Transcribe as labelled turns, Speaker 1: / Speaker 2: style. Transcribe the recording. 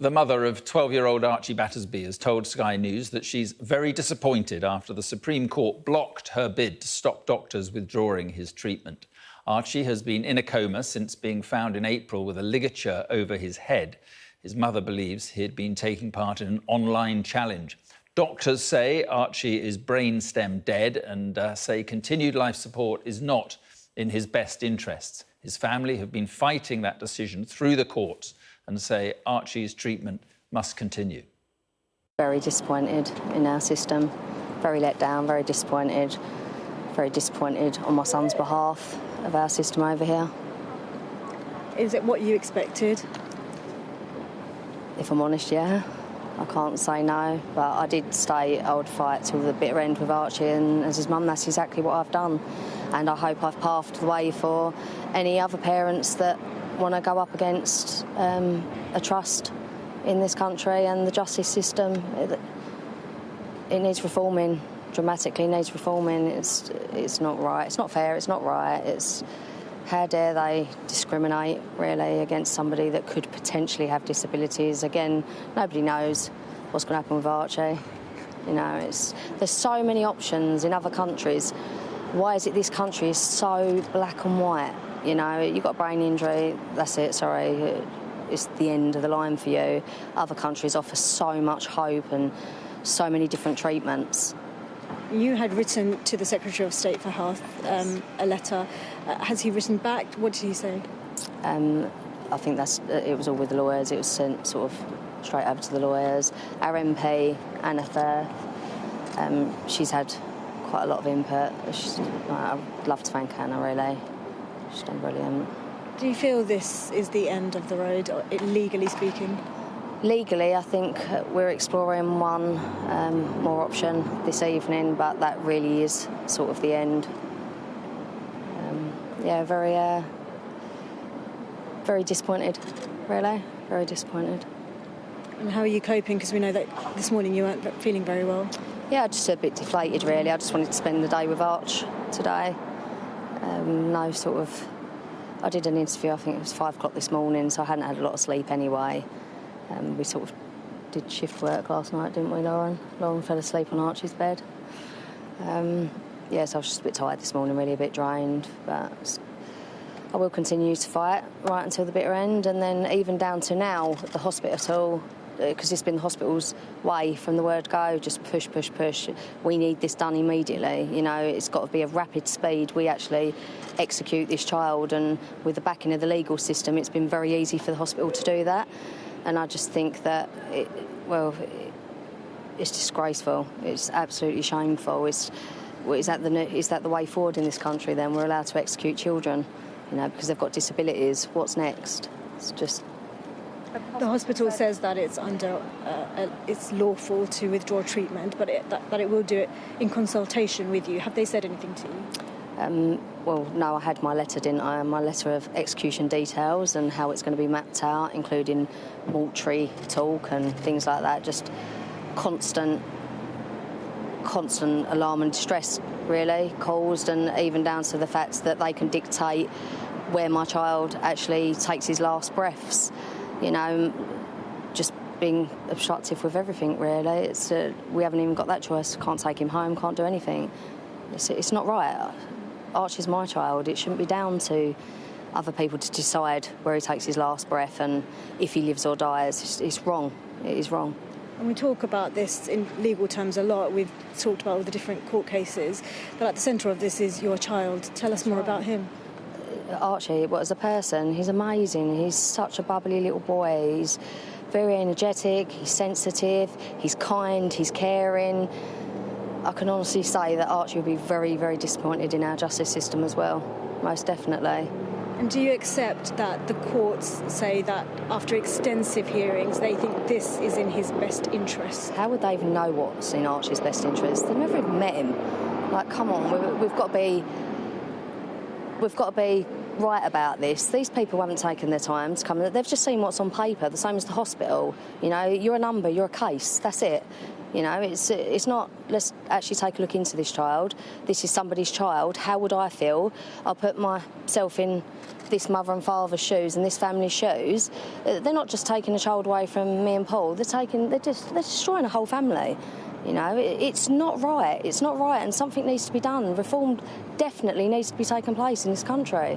Speaker 1: The mother of 12-year-old Archie Battersbee has told Sky News that she's very disappointed after the Supreme Court blocked her bid to stop doctors withdrawing his treatment. Archie has been in a coma since being found in April with a ligature over his head. His mother believes he had been taking part in an online challenge. Doctors say Archie is brainstem dead and say continued life support is not in his best interests. His family have been fighting that decision through the courts and say Archie's treatment must continue.
Speaker 2: Very disappointed in our system, very let down, very disappointed on my son's behalf of our system over here.
Speaker 3: Is it what you expected?
Speaker 2: If I'm honest, yeah. I can't say no, but I did say I would fight till the bitter end with Archie, and as his mum, that's exactly what I've done. And I hope I've paved the way for any other parents that want to go up against a trust in this country and the justice system. It needs reforming, dramatically needs reforming. It's not right, it's not fair, it's not right. How dare they discriminate, really, against somebody that could potentially have disabilities? Again, nobody knows what's going to happen with Archie. You know, there's so many options in other countries. Why is it this country is so black and white? You know, you've got a brain injury, that's it, sorry, it's the end of the line for you. Other countries offer so much hope and so many different treatments.
Speaker 3: You had written to the Secretary of State for Health a letter. Has he written back? What did he say?
Speaker 2: I think it was all with the lawyers. It was sent sort of straight over to the lawyers. Our MP, Anna Firth, she's had quite a lot of input. I'd love to thank Anna, really. She's done brilliant.
Speaker 3: Do you feel this is the end of the road, legally speaking?
Speaker 2: Legally, I think we're exploring one more option this evening, but that really is sort of the end. Yeah, very disappointed, really, very disappointed.
Speaker 3: And how are you coping? Because we know that this morning you weren't feeling very well.
Speaker 2: Yeah, just a bit deflated, really. I just wanted to spend the day with Arch today. I did an interview, I think it was 5 o'clock this morning, so I hadn't had a lot of sleep anyway. We sort of did shift work last night, didn't we, Lauren? Lauren fell asleep on Archie's bed. So I was just a bit tired this morning, really a bit drained, but I will continue to fight right until the bitter end, and then even down to now at the hospital, because it's been the hospital's way from the word go, just push. We need this done immediately. You know, it's got to be a rapid speed. We actually execute this child, and with the backing of the legal system, it's been very easy for the hospital to do that. And I just think that, it's disgraceful. It's absolutely shameful. Is that the way forward in this country, then? We're allowed to execute children, you know, because they've got disabilities. What's next? It's just...
Speaker 3: The hospital says that it's it's lawful to withdraw treatment, but that it will do it in consultation with you. Have they said anything to you?
Speaker 2: No, I had my letter, didn't I? My letter of execution details and how it's going to be mapped out, including mortuary talk and things like that. Just constant alarm and distress, really, caused, and even down to the fact that they can dictate where my child actually takes his last breaths. You know, just being obstructive with everything, really. We haven't even got that choice. Can't take him home, can't do anything. It's not right. Archie's my child. It shouldn't be down to other people to decide where he takes his last breath and if he lives or dies. It's wrong. It is wrong.
Speaker 3: And we talk about this in legal terms a lot. We've talked about all the different court cases, but at the centre of this is your child. Tell us more about him.
Speaker 2: Archie, as a person, he's amazing. He's such a bubbly little boy. He's very energetic, he's sensitive, he's kind, he's caring. I can honestly say that Archie will be very, very disappointed in our justice system as well, most definitely.
Speaker 3: And do you accept that the courts say that after extensive hearings, they think this is in his best interest?
Speaker 2: How would they even know what's in Archie's best interest? They've never even met him. Like, come on, we've got to be right about this. These people haven't taken their time to come. They've just seen what's on paper, the same as the hospital. You know, you're a number, you're a case, that's it. You know, it's not, let's actually take a look into this child. This is somebody's child. How would I feel? I'll put myself in this mother and father's shoes and this family's shoes. They're not just taking a child away from me and Paul. They're destroying a whole family. You know, it's not right. It's not right, and something needs to be done. Reform definitely needs to be taking place in this country.